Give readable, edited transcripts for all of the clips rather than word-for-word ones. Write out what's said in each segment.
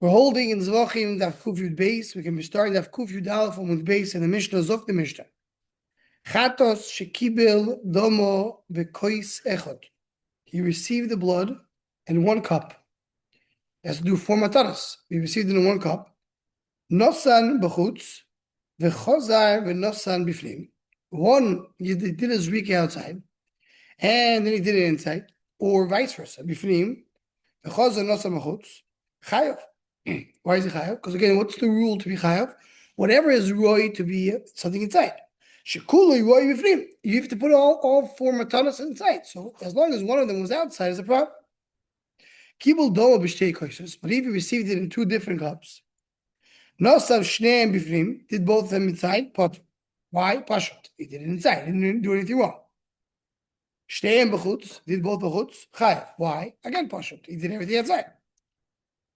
We're holding in Zevachim Daf Kuf Yud Beis. We can be starting Daf Kuf Yud Aleph from Yud Beis, and the Mishnah Zok the Mishnah. Chatos shekibel domo v'kois echad. He received the blood in one cup. He has to do 4 mataras. He received it in 1 cup. Nosan b'chutz v'chozar v'nosan b'fnim. One, he did his zrika outside, and then he did it inside, or vice versa. B'fnim v'chozar nosan b'chutz. Chayav. Why is it chayav? Because again, what's the rule to be chayav? Whatever is roy to be something inside. Shekulu roy b'fnim. You have to put all 4 matanas inside. So as long as one of them was outside, is a problem. Kibul doma b'shtei koisos. But if you received it in 2 different cups, nosav shneim b'fnim, did both of them inside. Pot. Why? Pashut. He did it inside. He didn't do anything wrong. Shneim b'chutz, did both b'chutz. Chayav. Why? Again, pashut. He did everything outside.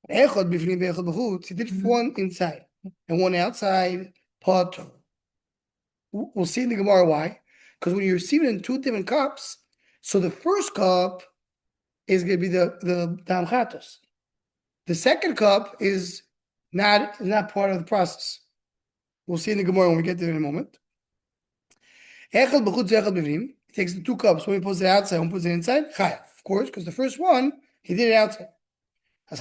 Echad b'fnim ve'echad b'chutz. He did 1 inside and 1 outside. Pot. We'll see in the Gemara why. Because when you receive it in 2 different cups, so the first cup is going to be the dam chatos. The second cup is not part of the process. We'll see in the Gemara when we get there in a moment. Echad b'chutz echad b'fnim. He takes the 2 cups. One he puts it outside, one puts it inside. Chayav, of course, because the first one he did it outside. The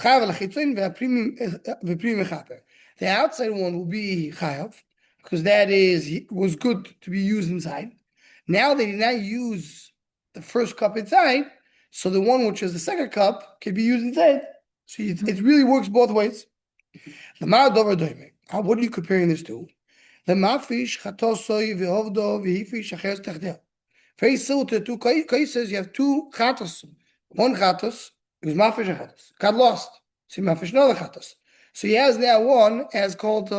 outside one will be chayav, because that was good to be used inside. Now they did not use the first cup inside, so the one which is the second cup can be used inside. So it really works both ways. What are you comparing this to? The mafish chatosoy v'hovdo v'hifish acheres techdel. Very similar to 2 cases. You have 2 chatos. 1 chatos. It was mafish and chatos. Got lost. So mafish another chatos. So he has now 1 as called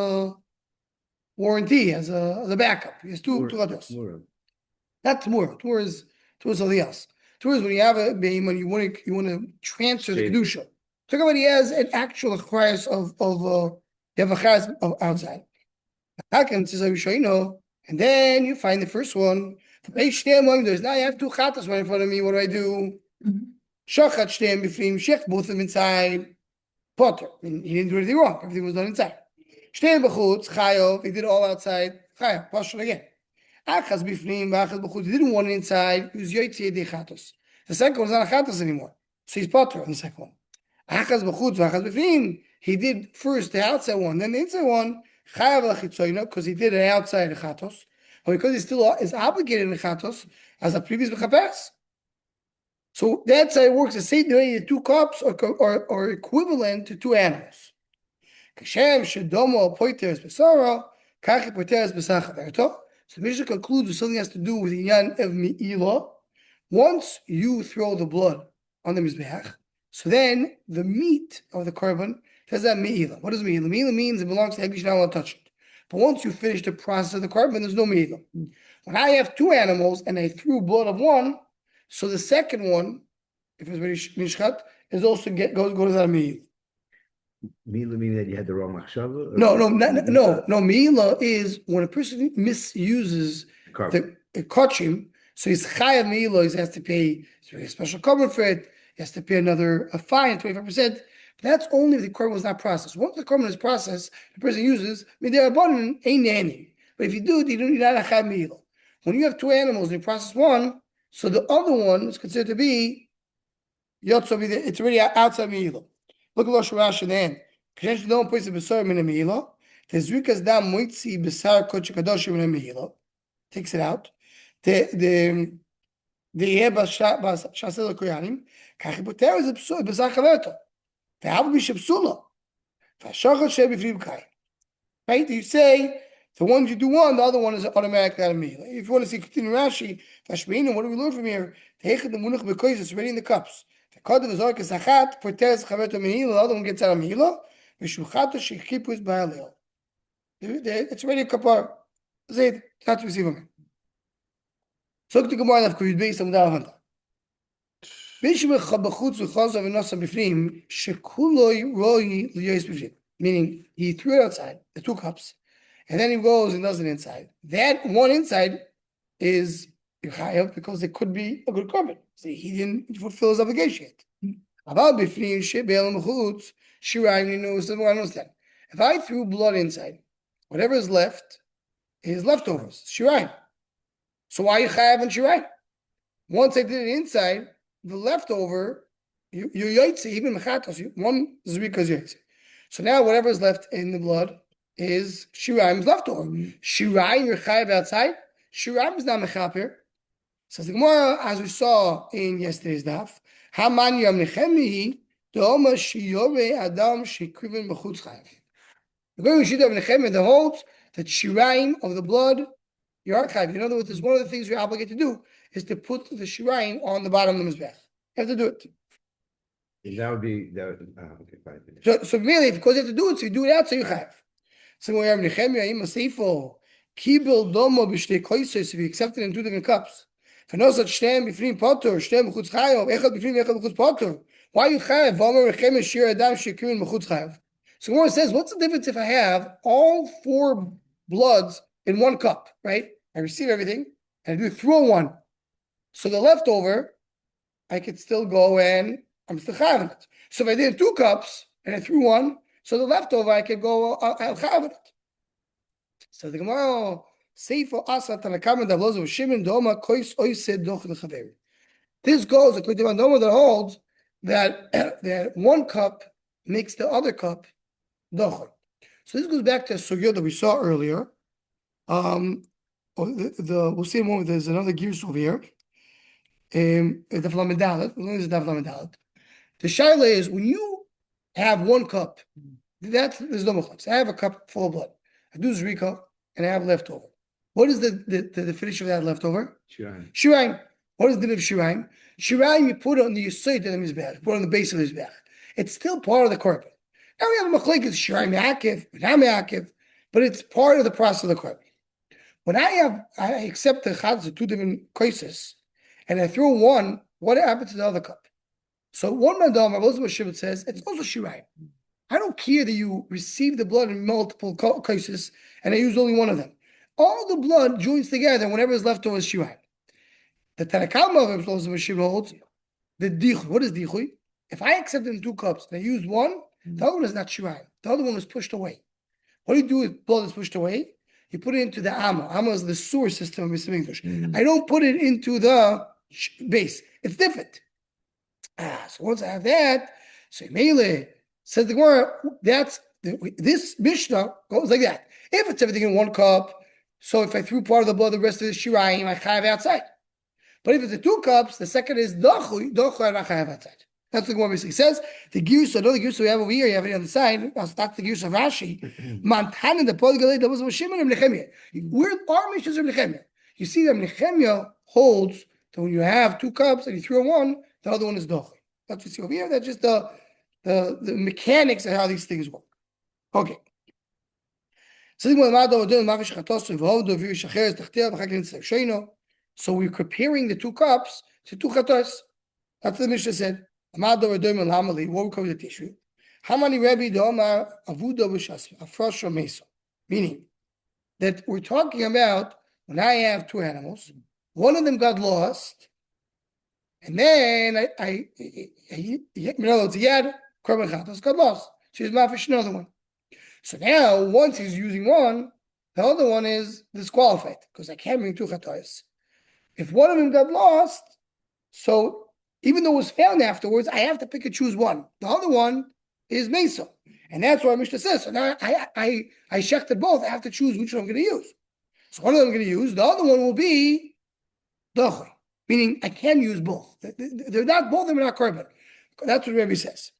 warranty, as a backup. He has 2 chatos. Not tomorrow. Tomorrow is something else. Tomorrow is when you have a beam and you want to transfer the kedusha. Talk about he has an actual chayas of you have a chayas of outside. And then you find the first one. There's now you have 2 chatos right in front of me. What do I do? Shachat shneim b'fnim, shech, both of them inside. Potter. I mean, he didn't do anything wrong. Everything was done inside. Shneim b'chutz, chayav. He did it all outside. Chayav, pashut again. Achas b'fnim, achas b'chutz. He didn't want it inside. He was yoytzi yedei chatos. The second one's not a chatos anymore. So he's potter on the second one. Achas b'chutz, achas b'fnim. He did first the outside one, then the inside one. Chayav l'chitzoyna, because he did it outside the chatos. But because he still is obligated in the chatos, as a previous b'chapes. So that's how it works. The same way the 2 cups are equivalent to 2 animals. So the Mishnah concludes with something that has to do with the Yan of Me'ilah. Once you throw the blood on the Mizbeach, so then the meat of the korban has that Me'ilah. What does Me'ilah? Me'ilah means it belongs to Hegel, you're not allowed to touch it. But once you finish the process of the korban, there's no Me'ilah. When I have 2 animals and I threw blood of 1, so the second one, if it's very mishchat, is also goes to that meal. Meila meaning that you had the wrong machshava? No. Meila is when a person misuses the kachim, so he's chayav meila. He has to pay a special carbon for it. He has to pay a fine, 25%. That's only if the carbon was not processed. Once the carbon is processed, the person uses midei rabbanan ain't nanny. But if you do, you don't need a chayav meila. When you have 2 animals and you process 1. So the other one is considered to be Yotzo. It's already outside Me'ilah. Look at Losh Rash in the end. Kashesh don't place a besar min Me'ilah. Tezrikas dam moitzi besar kodesh kadosh min Me'ilah. Takes it out. The yeh b'shasel koyanim. Kachi poter is a besar chaverto. Ve'hav b'shepsula. Ve'shachot sheh b'frim kai. Right? You say. So once you do 1, the other one is automatically out of meal. If you want to see continue Rashi, Tashmeinu, what do we learn from here? It's already in the cups. The other one gets out of meal. It's already a kapar. Zayd, not to receive him. So to Gemara of Kuvit based on that. Meaning he threw it outside, the 2 cups. And then he goes and does it inside. That one inside is chayav because it could be a good korban. See, he didn't fulfill his obligation yet. Aval bifnim shebel mechutz shirayim ninu. So I understand. If I threw blood inside, whatever is left is leftovers, shirayim. So why are you chayav and shirayim? Once I did it inside, the leftover, you yaitse, even mechatos, one zrika is yaitse. So now whatever is left in the blood is shirayim's leftover. Shirayim, you're chayav outside. Shirayim is not mechaper. Says the Gemara, as we saw in yesterday's daf, Haman yam nechemihi, Doma shiyore adam shekrivin mechutz chayav. The Gemara Shita of Nechemia that holds that shirayim of the blood, you are chayav. In other words, it's one of the things you're obligated to do is to put the shirayim on the bottom of the mizbech. You have to do it. That would be okay, fine. So really, because you have to do it, so you do it out, so you chayav. So we have Nechemia im seifo kibel domo b'shtei koisos, if you accept it in two different cups. V'nosat shtem b'fnim potor, shtem b'chutz chayav, echad b'fnim echad b'chutz potor. Why are you chayav? V'omer Nechemia shir adam shekrim b'chutz chayav. So Gemara says, what's the difference if I have all four bloods in one cup, right? I receive everything, and I do throw one. So the leftover, I could still go and I'm still having it. So if I did 2 cups and I threw one, so the leftover I could go, I'll have it. So the Gemara, Seifo Asa Tanakama Davloz of Shimon Doma Kois Oised Doch Lechaver. This goes according to Doma that holds that that 1 cup makes the other cup Doch. So this goes back to a sugya that we saw earlier. We'll see in a moment. There's another gears over here. The shaila is when you have 1 cup, there's no much. I have a cup full of blood. I do zrika and I have leftover. What is the finish of that leftover? Shirayim. Shirayim. What is the name of shirayim? Shirayim you put it on the yesod of the mizbech, put it on the base of the mizbech. It's still part of the korban. Now we have a machlekes shirayim me'akev, not me'akev, but it's part of the process of the korban. When I accept the chadzah, 2 different cases, and I throw one, what happens to the other cup? So one madam, Yeshiva says, it's also shirayim. I don't care that you receive the blood in multiple cases, and I use only one of them. All the blood joins together, whenever is left over is shirayim. The Tanakama of Yeshiva holds the dichui. What is dichui? If I accept it in 2 cups and I use one, the other one is not shirayim. The other one is pushed away. What do you do with blood that's pushed away? You put it into the amma. Amma is the sewer system of Mr. English. I don't put it into the base. It's different. So once I have that, so Mele says the Gemara, this Mishnah goes like that. If it's everything in 1 cup, so if I threw part of the blood, the rest of the shirayim, I chayav outside. But if it's the 2 cups, the second is dochu, and I chayav outside. That's what the Gemara basically says. The gears, another gears we have over here, you have it on the side. That's the gears of Rashi. Mantan the Podgalei, that was Shimon and Nechemia. Where are Mishnahs of Nechemia? You see that Nechemia holds that when you have 2 cups and you throw one, the other one is dochu. That's what you see over here. That's just the mechanics of how these things work. Okay. So we're comparing the 2 cups to 2 chatos. That's what the Mishnah said. What we cover the tissue. Meaning that we're talking about when I have 2 animals, one of them got lost, and then he had korban chatos got lost. So he's mafish another one. So now once he's using one, the other one is disqualified because I can't bring 2 chatos. If one of them got lost, so even though it was found afterwards, I have to pick and choose one. The other one is Mesa. And that's what Mishnah says. So now I shechted both. I have to choose which one I'm going to use. So one of them I'm going to use. The other one will be Dochoy. Meaning I can use both. They're not, both of them are not korban. That's what Rebbe says.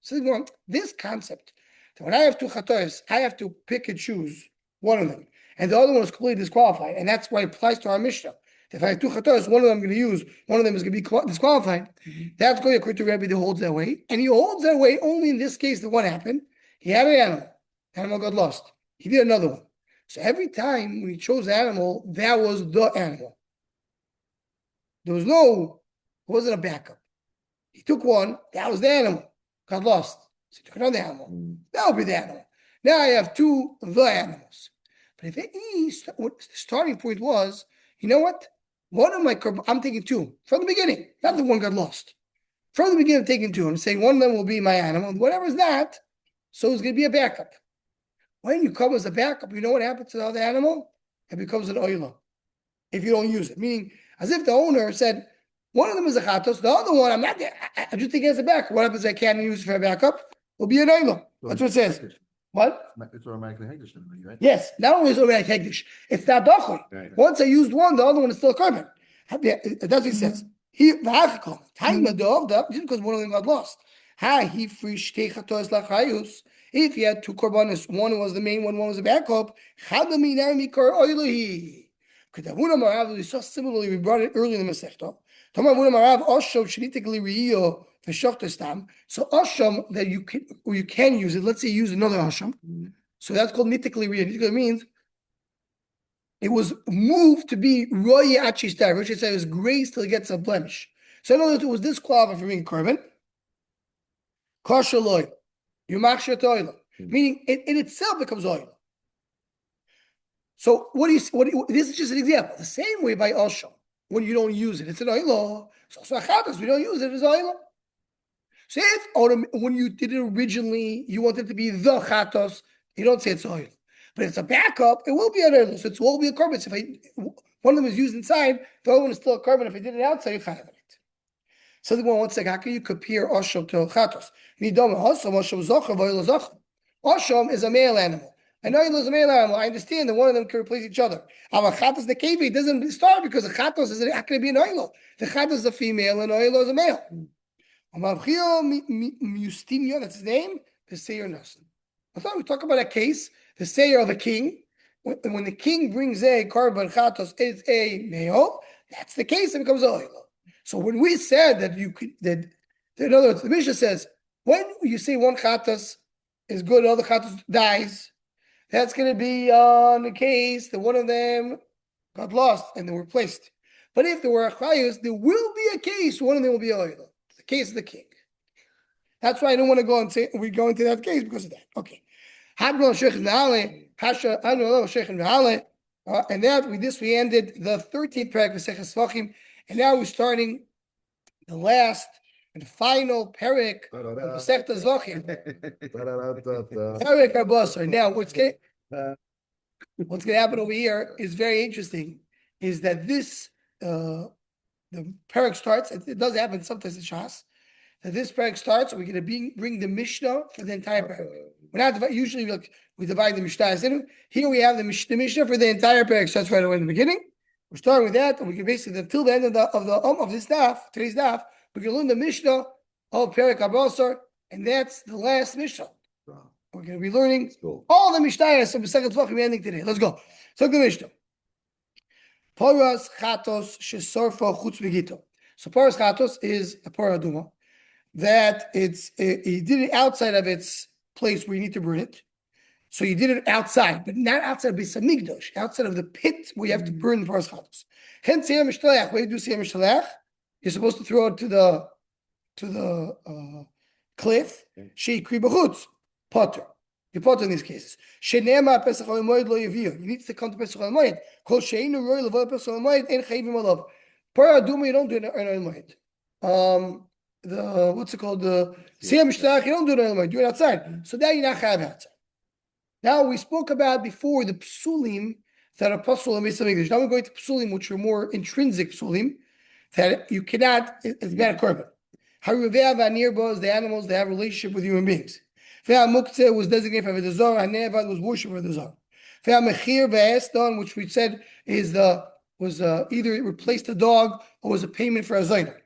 So this concept, when I have 2 chatos, I have to pick and choose one of them. And the other one is completely disqualified. And that's why it applies to our Mishnah. If I have 2 chatos, one of them I'm going to use, one of them is going to be disqualified. That's going according to Rebbe that holds that way. And he holds that way only in this case that what happened. He had an animal got lost. He did another one. So every time when he chose the animal, that was the animal. There was it wasn't a backup. He took one, that was the animal. Got lost. So he took another animal. That will be the animal. Now I have 2 the animals. But if the starting point was, you know what? One of my korban, I'm taking two from the beginning. Not the one got lost. From the beginning, I'm taking two. I'm saying one of them will be my animal. Whatever is that, so it's going to be a backup. When you come as a backup, you know what happens to the other animal? It becomes an oila if you don't use it. Meaning, as if the owner said, one of them is a chatos, the other one, I'm not there. I just think it's a backup. What happens if I can't use it for a backup? It'll be an oila. That's what it says. What? It's automatically hekdesh, right? Yes, not only is it already hekdesh, it's not dochli. Right. Once I used one, the other one is still a carbon. That's what he says. He time just because one of them got lost. If you had two korbanos, one was the main one was the backup. We saw similarly, we brought it earlier in the Masechta. So asham that you can use it. Let's say you use another asham. So that's called nitikli riyah. Nitikli means it was moved to be roya achistar, which is it was grace till it gets a blemish. So in other words, it was disqualified from being korban. Kosher loy, you machshir toila, meaning it in itself becomes oil. So this is just an example. The same way by asham, when you don't use it, it's an oil. So chatas, we don't use it as oil. So if when you did it originally, you want it to be the chatos, you don't say it's oil. But if it's a backup, it will be an oil. So it will be a carbon. So if one of them is used inside, the other one is still a carbon. If I did it outside, you can't have it. So the one wants to say, how can you compare asham to chatos? Asham is a male animal. And oil is a male animal. I understand that one of them can replace each other. Our chatos, the kevi, doesn't start because the chatos is not going to be an oil. The chatos is a female and oil is a male. That's his name. The Seir Nasan. I thought we talk about a case, the Seir of a king. When the king brings a korban chatos, it's a male. That's the case. It becomes oil. So when we said that you could, in other words, the Mishnah says when you say one chatos is good, the other chatos dies, that's going to be on the case that one of them got lost and they were replaced. But if there were achayos, there will be a case one of them will be oil. The case of the king. That's why I don't want to go and say we go into that case because of that. Okay. And that we ended the 13th parak of Zevachim, and now we're starting the last and final parak of Masechta Zevachim. Parak Arbasar. Now what's going to happen over here is very interesting. Is that this the parak starts? It does happen sometimes in Shas. That this parak starts, we're going to bring the Mishnah for the entire parak. We're not usually we divide the Mishnah. Here we have the Mishnah for the entire parak. Starts right away in the beginning. We're starting with that, and we can basically until the end of this daf, today's daf, we can learn the Mishnah of parak Abasar, and that's the last Mishnah. We're going to be learning all the Mishnayos of the second Zevachim we're ending today. Let's go. So the Mishnah. Paras chatos shesorfa chutz begito. So paras chatos is a paraduma that he did it outside of its place where you need to burn it. So you did it outside, but not outside of Beis Hamikdash, outside of the pit where you have to burn the paras chatos. Hence, Siyam Mishtalech. Where you do Siyam Mishtalech, you're supposed to throw it to the cliff. Sheikri b'chutz potter. You potter in these cases. Shenema Pesach Moed lo yavir. You need to come to Pesach Moed. Kol sheinu roy levo Pesach Moed ein chayivim alav. Paraduma you don't do it in Moed. The what's it called? The Siyam Mishtalech you don't do it in Moed. Do it outside. So now you're not chayav outside. Now we spoke about before the psulim that are pasul in Beis Hamikdash. Now we're going to psulim which are more intrinsic psulim that you cannot. It's bad korban. Haruvei v'anirbo, the animals, they have a relationship with human beings. Ve'amuktzeh was designated for the Zor. Hanevad was worship for the Zor. Ve'amechir ve'eston, which we said was either it replaced a dog or was a payment for a zayner.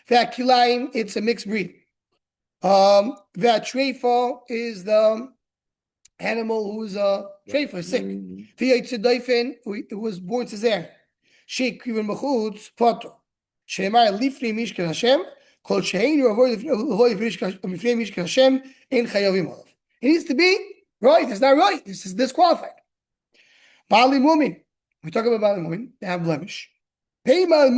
Ve'akilaim, it's a mixed breed. Ve'atreifo is the animal who's a treifa, sick. Ve'yitzedaifen, it was born cesarean. Sheik even b'chutz potter. Shenemar lifnei mishkan Hashem. It needs to be right. It's not right. This is disqualified. Bali Mumin. We talk about Bali Mumin. They have blemish. Doesn't matter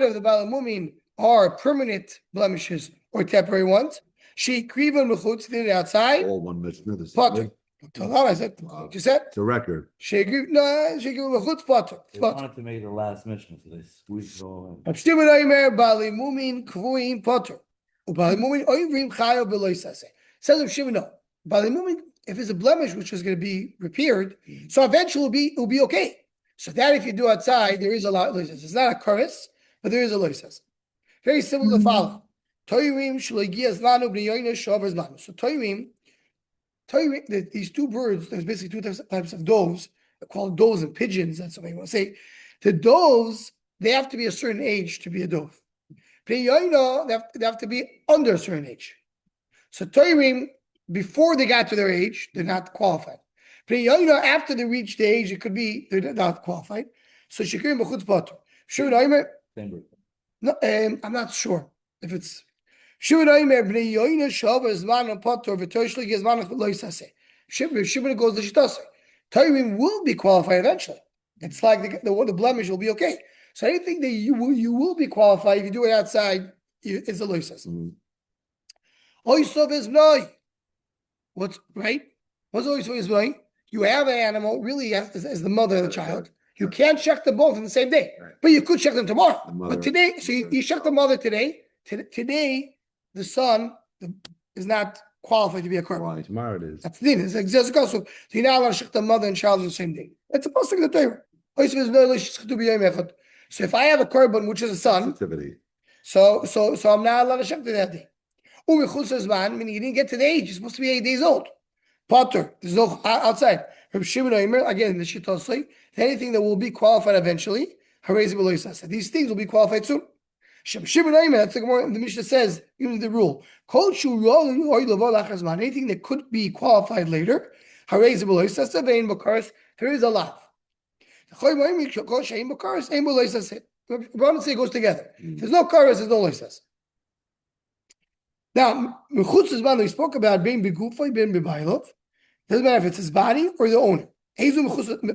if the Bali Mumin are permanent blemishes or temporary ones. She kriva mechutz, did it outside. All one Mishnah. This is Potter. good. I said, you said? It's a record. She kriva, no, she kriva mechutz potter. They wanted to make the last mission, so they squeezed it all in. Abstimmen oimer, bali mumin, kvuim, potter. Ubali mumin, oivrim, chayo, beloisase. Says of Shiva, no. Bali mumin, if it's a blemish, which is going to be repaired, so eventually it'll be okay. So that if you do outside, there is a lot of loisas. It's not a chorus, but there is a loisas. Very similar to the following. Toirim, shloigias lanu, b'niyoyna, shavers lanu. So Toirim, these two birds, there's basically two types of doves. They're called doves and pigeons. That's what I want to say. The doves, they have to be a certain age to be a dove. B'niyoyna, they have to be under a certain age. So Toirim, before they got to their age, they're not qualified. After they reach the age, it could be they're not qualified. So Shikrim b'chutz potter. Shuvin oimer. No, I'm not sure if it's Shuvin oimer b'nei yoyna shava zman potter v'toshlik zman loisase. Shuvin goes to shitase. Toirim will be qualified eventually. It's like the blemish will be okay. So anything that you will be qualified if you do it outside is a loisase. Oisov is noi. What's right? What's oisov is noi? You have an animal, really, as the mother of the child. You can't check them both on the same day, but you could check them tomorrow. But today, so you check the mother today. Today, the son is not qualified to be a korban. Tomorrow it is. That's the thing. It's like Yechezkel. So you're not allowed to check the mother and child on the same day. It's a pasuk in the Torah. So if I have a korban, which is a son, so I'm not allowed to check that day. Meaning you didn't get to the age. You're supposed to be 8 days old. Potter, there's no outside. From Shimon Omer, again, the Shittosai, anything that will be qualified eventually, these things will be qualified soon. Shimon Omer, that's like more the Mishnah says, even the rule. Anything that could be qualified later, there is a lot. Say it goes together. There's no karas, there's no loisas. Now, we spoke about being begufay, being bebailov. Doesn't matter if it's his body or the owner.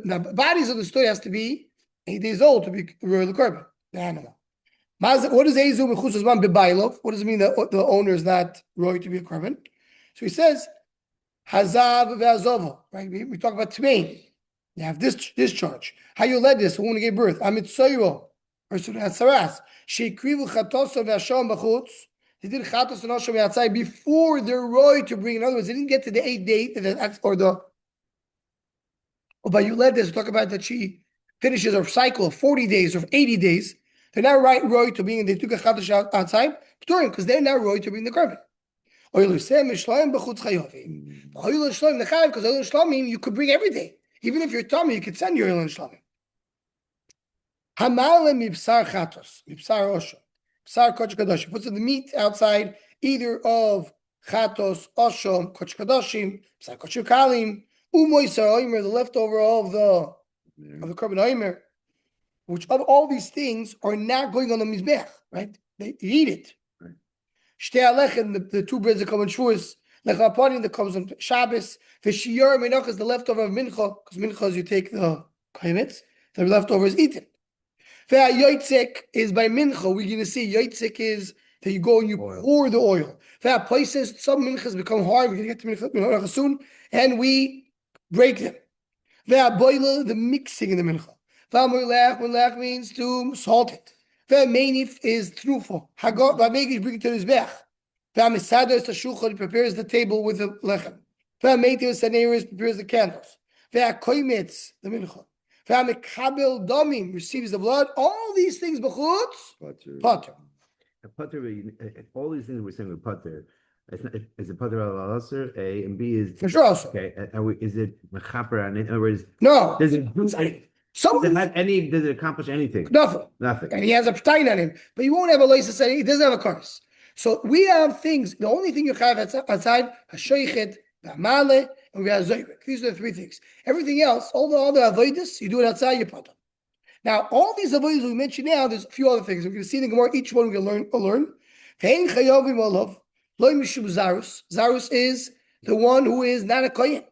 Now, bodies of the story has to be 8 days old to be royal korban, the animal. What does Ezu mechutz zman bebailov? What does it mean that the owner is not royal to be a korban? So he says, hazav ve'azovo. Right? We talk about tmein. You have this discharge. How you led this? Who gave birth? Amit soyro. Person has saras. Sheikrivu chatoso ve'ashom b'chutz. They did chatos and osham outside before they're roy to bring. In other words, they didn't get to the 8th day or the. But you led this talk about that she finishes her cycle of 40 days or 80 days. They're not roy to bring. They took a chatos outside because they're not roy to bring the korban. Because you could bring every day, even if you're tummy, you could send your oil and shlamim. Hamale mibsar chatos mibsar osham. Puts the meat outside either of chatos, oshom, koch kadoshim, psar koch kalim, umoisar oimer, the leftover of the korban oimer, which of all these things are not going on the mizbech, right? They eat it. Shtei alechem, the two breads that come on Shavuos, lechapanim that comes on Shabbos, v'shiyar menach is the leftover of mincha, because mincha is you take the kaimetz, the leftover is eaten. Yechezkel is by mincha. We're going to see Yechezkel is that you go and you pour the oil. Places some minchas become hard. We're going to get to mincha soon, and we break them. The mixing in the mincha. Melech means to salt it. Meinif is trufo. Hagot b'megish bring it to his bech. Misada is the shulchan. He prepares the table with the lechem. Meitiv saneris prepares the candles. Koimetz the mincha. Kabel domim receives the blood. All these things b'chutz potter. All these things we're saying with potter. Is it potter al aser? A and B is For sure also. Okay, is it mechaper? In other words, No. Does it have any? Does it accomplish anything? Nothing. And he has a ptain on him, but he won't have a license. He doesn't have a curse. So we have things. The only thing you have outside hashoichet, b'amale, and we have zoyrek. These are the three things. Everything else, all the other avodas, you do it outside your potter. Now, all these avodas we mentioned now, there's a few other things. We're going to see in the Gemara. Each one we can learn. Zarus is the one who is not a kohen.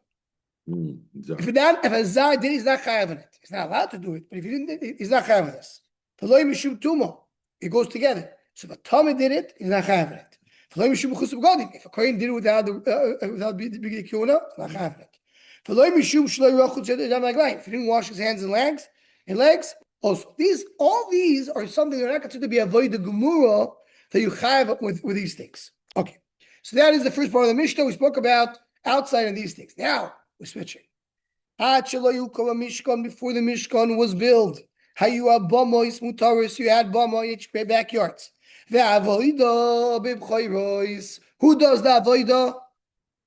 If a zar did, he's not chayav in it. He's not allowed to do it. But if he didn't, he's not chayav in this. The loy mishum tumo, it goes together. So if a Tommy did it, he's not chayav in it. If a kohen did it without the big kiona, not having it. If he didn't wash his hands and legs, also all these are something that are not considered to be avoid the gemura that you have with these things. Okay, so that is the first part of the Mishnah. We spoke about outside of these things. Now we're switching. Before the Mishkan was built, you had bama in each backyards. Who does the avoida?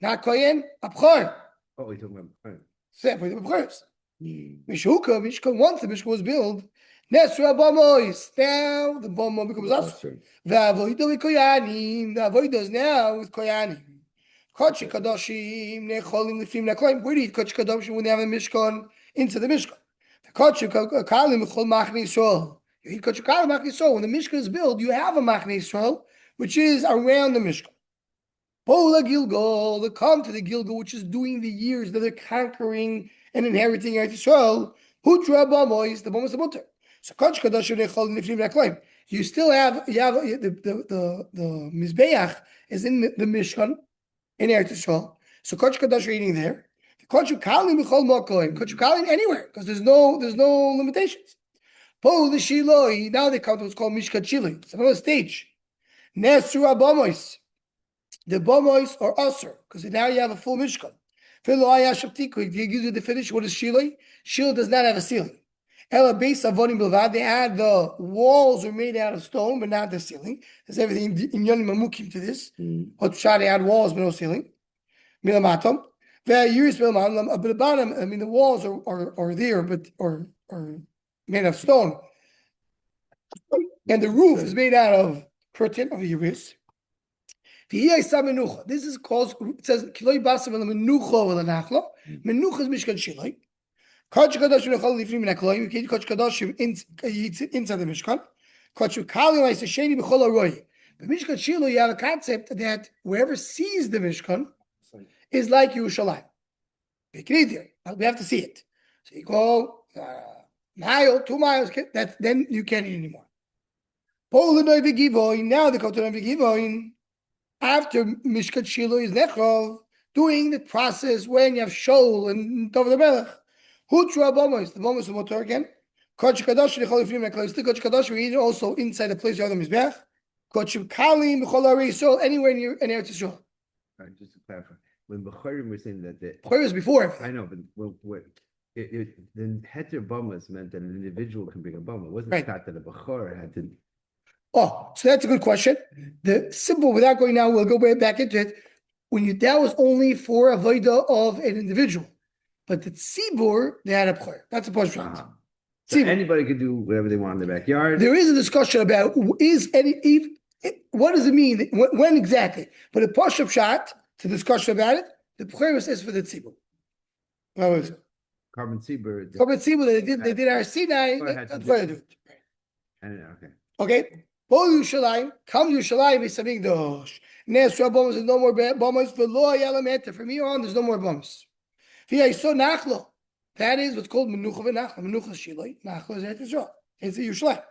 Not kohen, abchor. Oh, we're talking about. Separate the b'chors. Mishkan, once the Mishkan was built, Nesra Bamois. Now the Bama becomes Asur. The Avoida is now with Koyanim. Kochi Kadoshim, Necholim, Lefim, Nekoim. Where do you eat Kochi Kadoshim when they have a Mishkan into the Mishkan? The Kochi Kalim, Chol Machne Yisrael. You eat Kochi Kalim, Machne Yisrael. When the Mishkan is built, you have a Machne Yisrael, which is around the Mishkan. Pola Gilgal, they come to the Gilgal, which is doing the years that they're conquering and inheriting Eretz Yisrael. Hutra Bamois, the Bamois the Mutter. So Kodesh Kadoshim Nechol Niflim Nekloim. You still have the Mizbeach is in the Mishkan in Eretz Yisrael. So Kodesh Kadosh are eating there. Kodesh Kalim B'chol Mokoim. Kodesh Kalim anywhere because there's no limitations. Pola Shiloi. Now they come to what's called Mishkat Shiloi. It's another stage. Nesru Bamois. The Bamois are Asur, because now you have a full Mishkan. You give you the finish. What is Shiloi? Shiloi does not have a ceiling. Ela base avonim bilvad. They had the walls are made out of stone, but not the ceiling. There's everything in Yonim Mamukim to this. They had walls, but no ceiling. Milamatom. But the bottom, I mean, the walls are there, but are made of stone. And the roof is made out of curtain of Yeris. This is called, it says, Kiloi Basim Menucha Nachla. Menucha is Mishkan Shiloi. Kodesh Kadoshim Nechol Lifnim Nekloim. You can eat Kodesh Kadoshim inside the Mishkan. Kodesh Kalim Eis Hasheni B'chol Aroi. The Mishkan Shiloi, you have a concept that whoever sees the Mishkan is like Yerushalayim. You can eat there. We have to see it. So you go mile, 2 miles, then you can't eat anymore. Now they go to Novi Givoin. After Mishkat Shilo is Nechol, doing the process when you have Shol and Tov the Melech. Hutra Bomos, the Bomos of Motor again. Kodesh Kadosh, Nechol Ifrim Nekol. Still Kodesh Kadosh, we eat it also inside the place you have the Mizbech. Kodesh Kalim, B'chol Arei Yisrael, anywhere near in Eretz Yisrael. All right, just to clarify, when B'chorim we're saying that B'chorim was before. I know, but the Heter Bomas meant that an individual can bring a Boma. It wasn't that a B'chor had to. Oh, so that's a good question. The simple, without going now, we'll go way back into it. That was only for a voida of an individual, but the tzibur they had a b'chor. That's a posh shot. So anybody could do whatever they want in their backyard. There is a discussion about what does it mean when exactly. But a posh shot to discussion about it, the b'chor is for the tzibur. What was it? Carbon tzibur. They did our Sinai. That's why they do it. Okay. Okay. Bo Yerushalayim, come Yerushalayim is something dosh. Nesra bombs is no more bombs for lo yalamet. From here on, there's no more bombs. Via so nachlo. That is what's called menucha v'nachla. Menucha shiloi. Nachlo is Eretz Yisrael. It's Yerushalayim.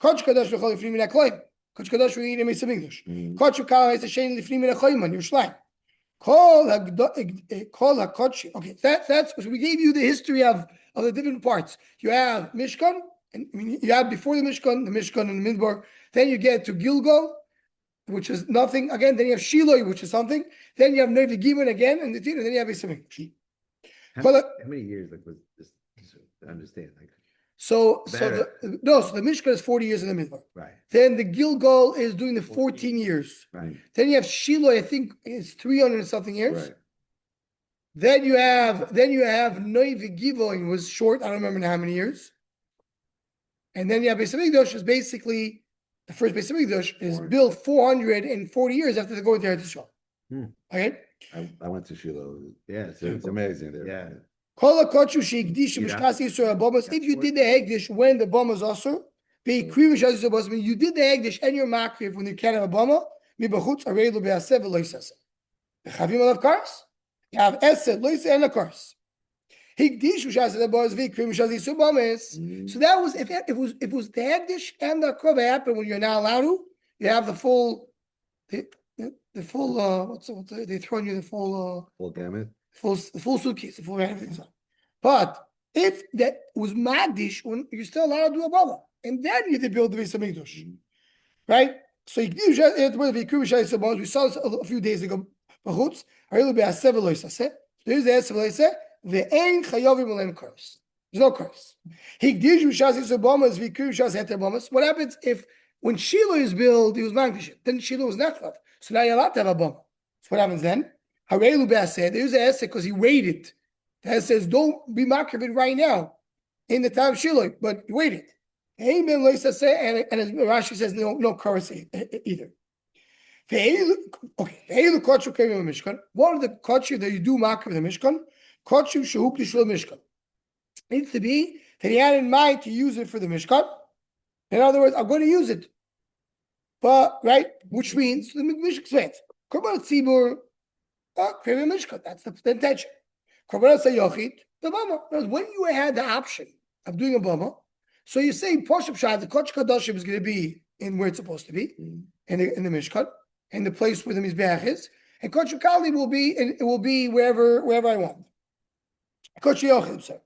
Kodesh Kadosh v'chol lifnim min hakloim. Kodesh Kadosh v'yinim is something dosh. Kodesh kalam is a shein lifnim min hachoyman Yerushalayim. Kol hakodesh. Okay, that's so we gave you the history of the different parts. You have Mishkan. And you have before the Mishkan and the Midbar. Then you get to Gilgal, which is nothing. Again, then you have Shiloi, which is something. Then you have Nevi Gimon again, and then you have Esamim. How many years was this to understand? So the Mishkan is 40 years in the Midbar. Right. Then the Gilgal is doing the 14 years. Right. Then you have Shiloi, I think it's 300 and something years. Right. Then you have Nevi Gimon was short. I don't remember how many years. And then you have Beis Hamikdash is basically the first Beis Hamikdash is built 440 years after they go into Eretz Yisrael. Okay. I went to Shiloh. Yeah, So it's amazing there. yeah. If you did the Hegdish when the Bama is also, you did the Hegdish and your Makriv when you can't have a Bama, cars. You have Esed, Loisa, and a cars. So that was if it was the Hegdish and the Akroba happened when you're not allowed to, you have the full the full they throw you the full Full gamut. full suitcase, the full everything. But if that was Magdish, when you're still allowed to do a brother, and then you have to build the Beis Hamikdash, right? So we saw this a few days ago. There's the Ve'ein chayovim alem curse. There's no curse. What happens if when Shiloh is built, he was Magdish, then Shiloh was Nechvat. So now you're allowed to have a bomb. So what happens then? There's a essay because he waited. That says, don't be makabid right now in the time of Shiloh, but you waited. And as Rashi says, no curse either. Okay, one of the kochu that you do makabid the Mishkan, kochu shehuk l'shul Mishkan. Needs to be that he had in mind to use it for the Mishkan. In other words, I'm going to use it. But, right, which means, the Mishkan explains, Korban Tzibur, Kriyam Mishkan, that's the intention. Korban Yochid, the Bama. When you had the option of doing a Bama, so you say, Poshup Shad, the Koch Kadoshim is going to be in where it's supposed to be, in the Mishkan, in the place where the Mizbeach is, and Koch Kali will be wherever I want. Koch Yochid, sir.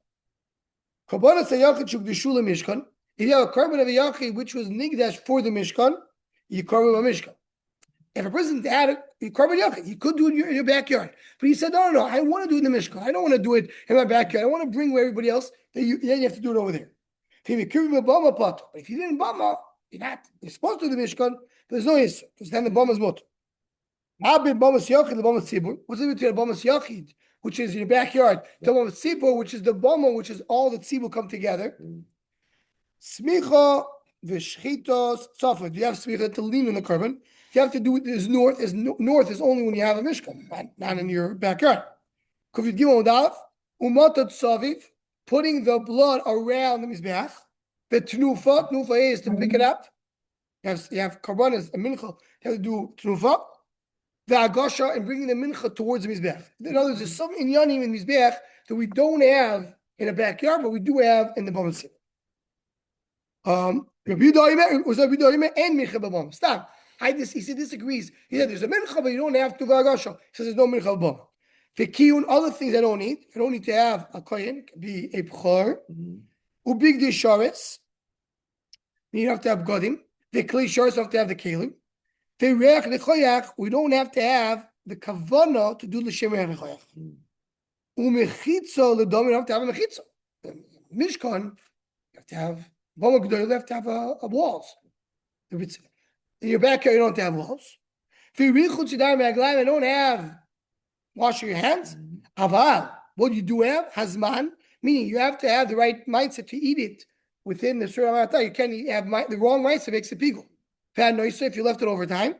Korban Yochid Shugdishu Mishkan. If you have a korban of a yachid which was nigdash for the Mishkan, you korban a Mishkan. If a person had a korban yachid, he could do it in your backyard. But he said, no, I want to do it in the Mishkan. I don't want to do it in my backyard. I want to bring where everybody else, then you have to do it over there. But if you didn't bama, you're supposed to do the Mishkan, but there's no issue, because then the bama is mot. What's the difference between a bama yachid, which is in your backyard, the bama tzibur, which is the bama, which is all the tzibur come together? Smicha v'shchitos tzafod. You have smicha to lean on the korban. You have to do it as north. North is only when you have a mishkan, not in your backyard. Kufid gimel dalaf umatot saviv, putting the blood around the mizbeach. The tnufa is to pick it up. You have korbanos, a mincha. You have to do tnufa. The agasha and bringing the mincha towards the mizbeach. In other words, there's some inyanim in mizbeach that we don't have in a backyard, but we do have in the bama tzibur. Rabbi Yehuda and mincha b'bama. Stop. He said disagrees. He said there's a mincha, but you don't have to vagasha. He says there's no mincha b'bama. The kiyun, other things I don't need. I don't need to have a kohen. It could be a b'chor. Ubig di sharetz. You have to have godim. The kli sharetz have to have the kelim. The reach nechoyach. We don't have to have the kavana to do l'shem reach nechoyach. Umechitzo l'dom. You have to have a mechitzo. Mishkan. You have to have. You have to have a walls. If it's in your backyard, you don't have walls. If you don't have washing your hands, aval, what you do have, hazman, meaning you have to have the right mindset to eat it within the certain amount of time. You can't have the wrong mindset, makes it pigo. If you left it over time,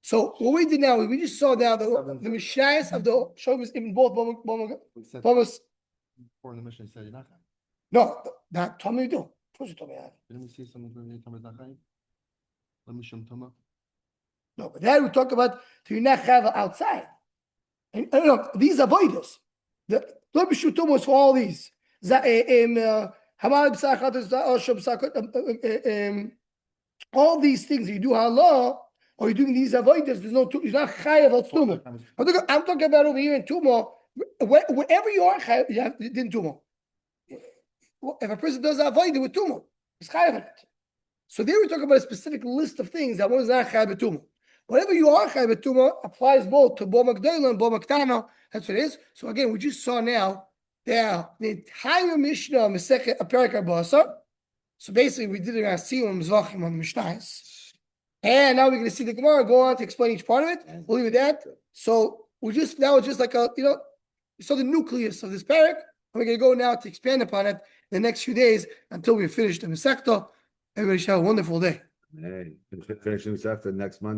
so what we did now, we just saw now the mishayas of the shovim in both bomas. For the mission, said you're not. No, that told me to do. Of course you told me that. Didn't we see someone doing the Thomas Nachai? Let me show Thomas. No, but then we talk about to not have outside. And no, these are voiders. The Lord Bishutum was for all these. All these things you do halal, or you're doing these avoiders. There's no. You're not chayav al tumah. I'm talking about over here in tumah. Wherever you are, you didn't tumah. If a person does avoid with tumah, it's chayav on it. So there we talk about a specific list of things that one is not chayav tumah. Whatever you are chayav tumah applies both to bo magdala and bo maktana. That's what it is. So again, we just saw now the entire Mishnah Masechet Perek Arba'asar. So basically, we did it on Zevachim on the Mishnahs. And now we're going to see the Gemara go on to explain each part of it. We'll leave it at that. So now it's just like we saw the nucleus of this parak, and we're going to go now to expand upon it the next few days until we finish the Masechta. Everybody should have a wonderful day. Hey, finishing this after next month.